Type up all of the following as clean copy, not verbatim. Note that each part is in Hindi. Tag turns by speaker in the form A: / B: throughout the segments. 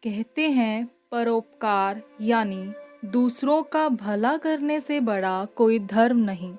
A: कहते हैं परोपकार यानी दूसरों का भला करने से बड़ा कोई धर्म नहीं।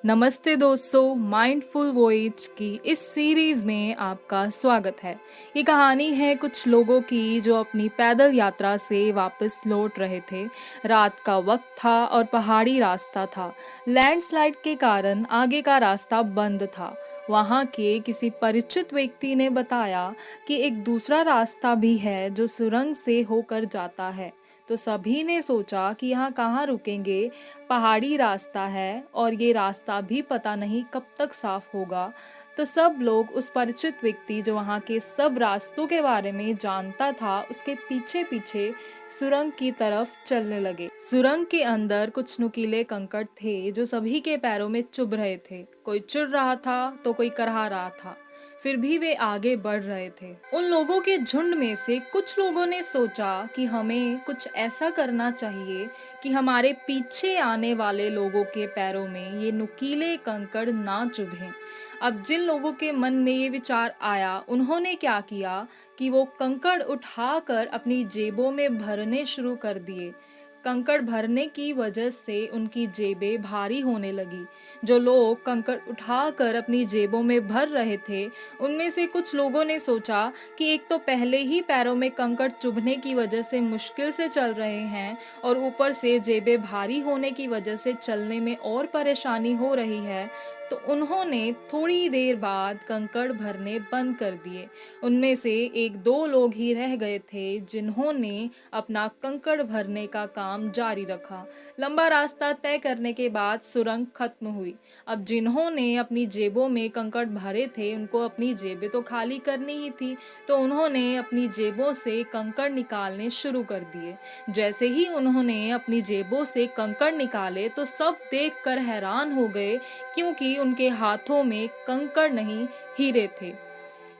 A: नमस्ते दोस्तों, माइंडफुल वॉइज की इस सीरीज में आपका स्वागत है। ये कहानी है कुछ लोगों की जो अपनी पैदल यात्रा से वापस लौट रहे थे। रात का वक्त था और पहाड़ी रास्ता था। लैंडस्लाइड के कारण आगे का रास्ता बंद था। वहाँ के किसी परिचित व्यक्ति ने बताया कि एक दूसरा रास्ता भी है जो सुरंग से होकर जाता है। तो सभी ने सोचा कि यहाँ कहाँ रुकेंगे, पहाड़ी रास्ता है और ये रास्ता भी पता नहीं कब तक साफ होगा। तो सब लोग उस परिचित व्यक्ति जो वहाँ के सब रास्तों के बारे में जानता था उसके पीछे पीछे सुरंग की तरफ चलने लगे। सुरंग के अंदर कुछ नुकीले कंकड़ थे जो सभी के पैरों में चुभ रहे थे। कोई चिढ़ रहा था तो कोई करहा रहा था, फिर भी वे आगे बढ़ रहे थे। उन लोगों के झुंड में से कुछ लोगों ने सोचा कि हमें कुछ ऐसा करना चाहिए कि हमारे पीछे आने वाले लोगों के पैरों में ये नुकीले कंकड़ ना चुभें। अब जिन लोगों के मन में ये विचार आया, उन्होंने क्या किया कि वो कंकड़ उठाकर अपनी जेबों में भरने शुरू कर दिए। कंकड़ भरने की वजह से उनकी जेबें भारी होने लगी। जो लोग कंकड़ उठाकर अपनी जेबों में भर रहे थे, उनमें से कुछ लोगों ने सोचा कि एक तो पहले ही पैरों में कंकड़ चुभने की वजह से मुश्किल से चल रहे हैं और ऊपर से जेबें भारी होने की वजह से चलने में और परेशानी हो रही है, तो उन्होंने थोड़ी देर बाद कंकड़ भरने बंद कर दिए। उनमें से एक दो लोग ही रह गए थे जिन्होंने अपना कंकड़ भरने का काम जारी रखा। लंबा रास्ता तय करने के बाद सुरंग खत्म हुई। अब जिन्होंने अपनी जेबों में कंकड़ भरे थे उनको अपनी जेबें तो खाली करनी ही थी, तो उन्होंने अपनी जेबों से कंकड़ निकालने शुरू कर दिए। जैसे ही उन्होंने अपनी जेबों से कंकड़ निकाले तो सब देखकर हैरान हो गए, क्योंकि उनके हाथों में कंकड़ नहीं, हीरे थे।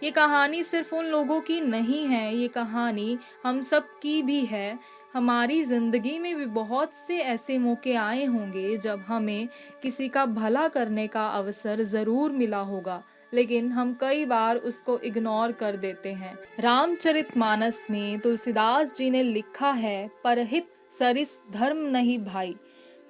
A: ये कहानी सिर्फ उन लोगों की नहीं है, ये कहानी हम सब की भी है। हमारी ज़िंदगी में भी बहुत से ऐसे मौके आए होंगे जब हमें किसी का भला करने का अवसर ज़रूर मिला होगा, लेकिन हम कई बार उसको इग्नोर कर देते हैं। रामचरितमानस में तुलसीदास जी ने लिखा है, परहित सरिस धर्म नहीं भाई,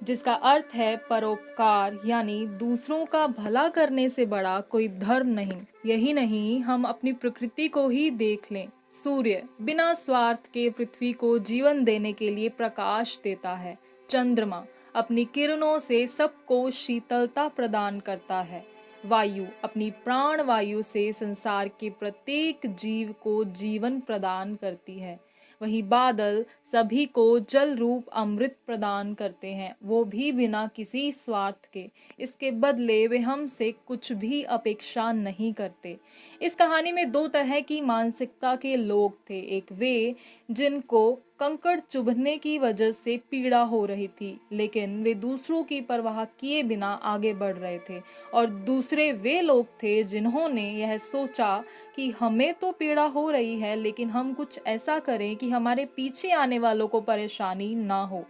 A: जिसका अर्थ है परोपकार यानी दूसरों का भला करने से बड़ा कोई धर्म नहीं। यही नहीं, हम अपनी प्रकृति को ही देख लें। सूर्य बिना स्वार्थ के पृथ्वी को जीवन देने के लिए प्रकाश देता है। चंद्रमा अपनी किरणों से सबको शीतलता प्रदान करता है। वायु अपनी प्राण वायु से संसार के प्रत्येक जीव को जीवन प्रदान करती है। वही बादल सभी को जल रूप अमृत प्रदान करते हैं, वो भी बिना किसी स्वार्थ के। इसके बदले वे हमसे कुछ भी अपेक्षा नहीं करते। इस कहानी में दो तरह की मानसिकता के लोग थे। एक वे जिनको कंकड़ चुभने की वजह से पीड़ा हो रही थी, लेकिन वे दूसरों की परवाह किए बिना आगे बढ़ रहे थे। और दूसरे वे लोग थे जिन्होंने यह सोचा कि हमें तो पीड़ा हो रही है, लेकिन हम कुछ ऐसा करें कि हमारे पीछे आने वालों को परेशानी ना हो।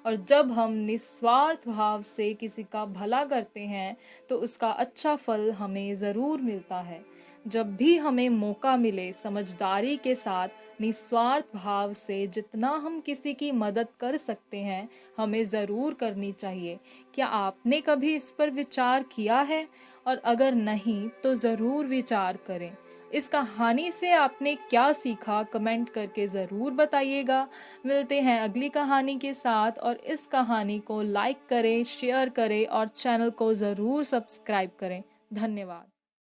A: और जब हम निस्वार्थ भाव से किसी का भला करते हैं तो उसका अच्छा फल हमें ज़रूर मिलता है। जब भी हमें मौका मिले, समझदारी के साथ निस्वार्थ भाव से जितना हम किसी की मदद कर सकते हैं, हमें ज़रूर करनी चाहिए। क्या आपने कभी इस पर विचार किया है? और अगर नहीं तो ज़रूर विचार करें। इस कहानी से आपने क्या सीखा, कमेंट करके ज़रूर बताइएगा। मिलते हैं अगली कहानी के साथ, और इस कहानी को लाइक करें, शेयर करें और चैनल को ज़रूर सब्सक्राइब करें। धन्यवाद।